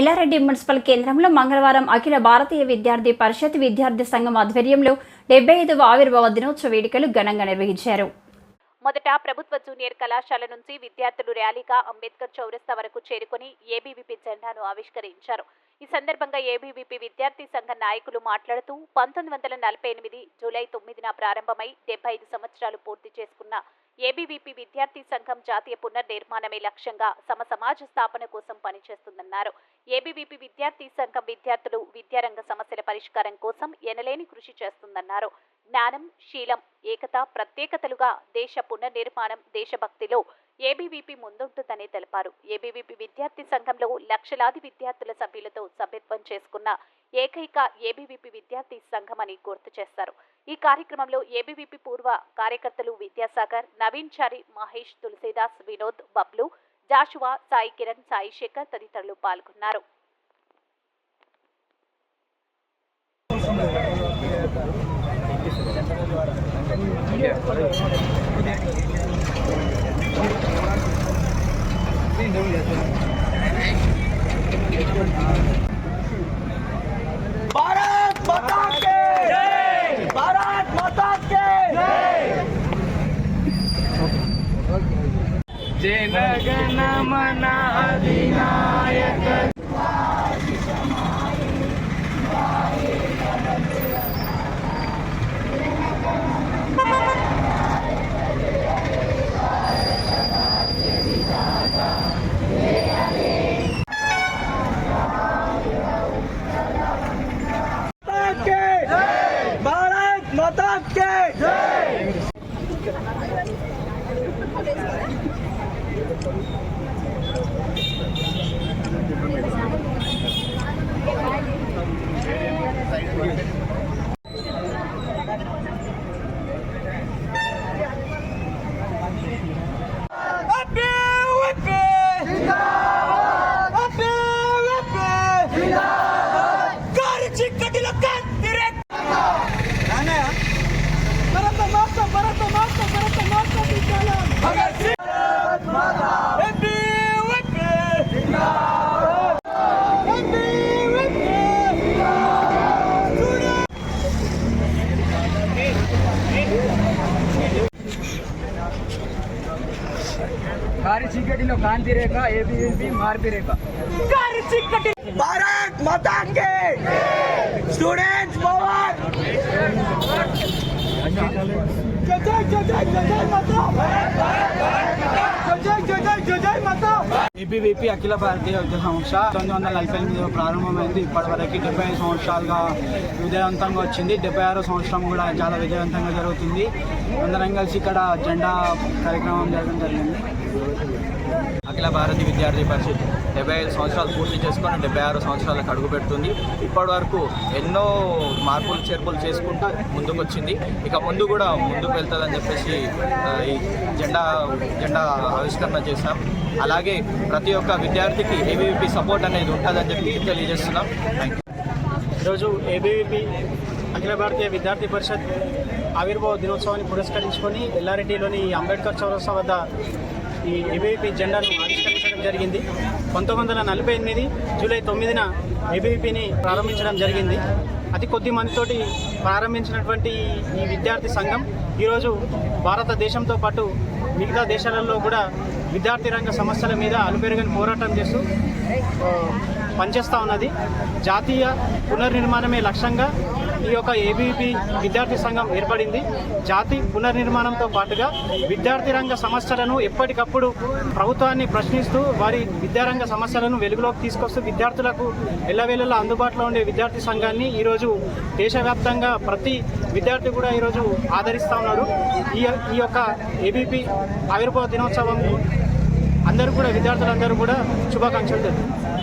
Yellareddy municipal కేంద్రంలో మంగళవారం అఖిల భారతీయ విద్యార్థి పరిషత్ విద్యార్థి సంఘం ఆధ్వర్యంలో 75వ ఆవిర్భావ దినోత్సవ వేడుకలు ఘనంగా నిర్వహించారు. మొదట ప్రభుత్వ జూనియర్ కళాశాల నుంచి విద్యార్థులు ర్యాలీగా అంబేద్కర్ చౌరస్తా వరకు చేరుకుని ఏబీవీపీ జెండాను ఆవిష్కరించారు. ఈ సందర్భంగా ఏబీవీపీ విద్యార్థి సంఘ నాయకులు మాట్లాడుతూ 1948 జూలై 9న ప్రారంభమై 75 సంవత్సరాలు పూర్తి చేసుకున్న ఏబీవీపీ విద్యార్థి సంఘం జాతీయ పునర్నిర్మాణమే లక్ష్యంగా సమాజ స్థాపన కోసం పనిచేస్తుందన్నారు. ఏబీవీపీ విద్యార్థి సంఘం విద్యార్థులు విద్యారంగ సమస్యల పరిష్కారం కోసం ఎనలేని కృషి చేస్తుందన్నారు. జ్ఞానం, శీలం, ఏకత, ప్రత్యేకతలుగా దేశ పునర్నిర్మాణం, దేశభక్తిలో ఏబీవీపీ ముందుంటుందని తెలిపారు. ఏబీవీపీ విద్యార్థి సంఘంలో లక్షలాది విద్యార్థుల సభ్యులతో సభ్యత్వం చేసుకున్న ఏకైక ఏబీవీపీ విద్యార్థి సంఘం అని గుర్తు చేశారు. ఈ కార్యక్రమంలో ఏబీవీపీ పూర్వ కార్యకర్తలు విద్యాసాగర్, నవీన్ చారి, మహేష్, తులసీదాస్, వినోద్, బబ్లు, జాషువా, సాయి కిరణ్, సాయి శేఖర్ తదితరులు పాల్గొన్నారు. भारत माता के जय, भारत माता के जय, जन गण मन अधिनायक माता के जय। कारी चीकटिलो कांति रेख एबीवीपी मार्पी रेख कारी चीकटि भारत माता के स्टूडेंट्स भवन ఏబీవీపీ అఖిల భారతీయ విద్యా సంస్థ 1948 ప్రారంభమైంది. ఇప్పటివరకు 75 సంవత్సరాలుగా విజయవంతంగా వచ్చింది. 76వ సంవత్సరం కూడా చాలా విజయవంతంగా జరుగుతుంది. అందరం కలిసి ఇక్కడ జెండా కార్యక్రమం జరగడం జరిగింది. అఖిల భారతీయ విద్యార్థి పరిషత్ 75 సంవత్సరాలు పూర్తి చేసుకొని 76 సంవత్సరాలకు అడుగు పెడుతుంది. ఇప్పటి వరకు ఎన్నో మార్పులు చేర్పులు చేసుకుంటూ ముందుకు వచ్చింది. ఇక ముందు కూడా ముందుకు వెళ్తుందని చెప్పేసి ఈ జెండా ఆవిష్కరణ చేశాం. అలాగే ప్రతి ఒక్క విద్యార్థికి ఏబీవీపీ సపోర్ట్ అనేది ఉంటుందని చెప్పి తెలియజేస్తున్నాం. Thank you. ఈరోజు ఏబీవీపీ అఖిల భారతీయ విద్యార్థి పరిషత్ ఆవిర్భావ దినోత్సవాన్ని పురస్కరించుకొని ఎల్లారెడ్డిలోని అంబేద్కర్ చౌరస్తా వద్ద ఈ ఏబీవీపీ జెండాను ఆవిష్కరించడం జరిగింది. 1948 జూలై 9న ఏబీవీపీని ప్రారంభించడం జరిగింది. అతి కొద్ది మందితోటి ప్రారంభించినటువంటి ఈ విద్యార్థి సంఘం ఈరోజు భారతదేశంతో పాటు మిగతా దేశాలలో కూడా విద్యార్థి రంగ సమస్యల మీద అలుపెరుగని పోరాటం చేస్తూ పనిచేస్తూ ఉన్నది. జాతీయ పునర్నిర్మాణమే లక్ష్యంగా ఈ యొక్క ఏబీవీపీ విద్యార్థి సంఘం ఏర్పడింది. జాతి పునర్నిర్మాణంతో పాటుగా విద్యార్థి రంగ సమస్యలను ఎప్పటికప్పుడు ప్రభుత్వాన్ని ప్రశ్నిస్తూ వారి విద్యారంగ సమస్యలను వెలుగులోకి తీసుకొస్తూ విద్యార్థులకు ఎల్లవేళలా అందుబాటులో ఉండే విద్యార్థి సంఘాన్ని ఈరోజు దేశవ్యాప్తంగా ప్రతి విద్యార్థి కూడా ఈరోజు ఆదరిస్తూ ఉన్నారు. ఈ యొక్క ఏబీవీపీ ఆవిర్భావ దినోత్సవం అందరూ కూడా విద్యార్థులందరూ కూడా శుభాకాంక్షలు తెలుపుతున్నారు.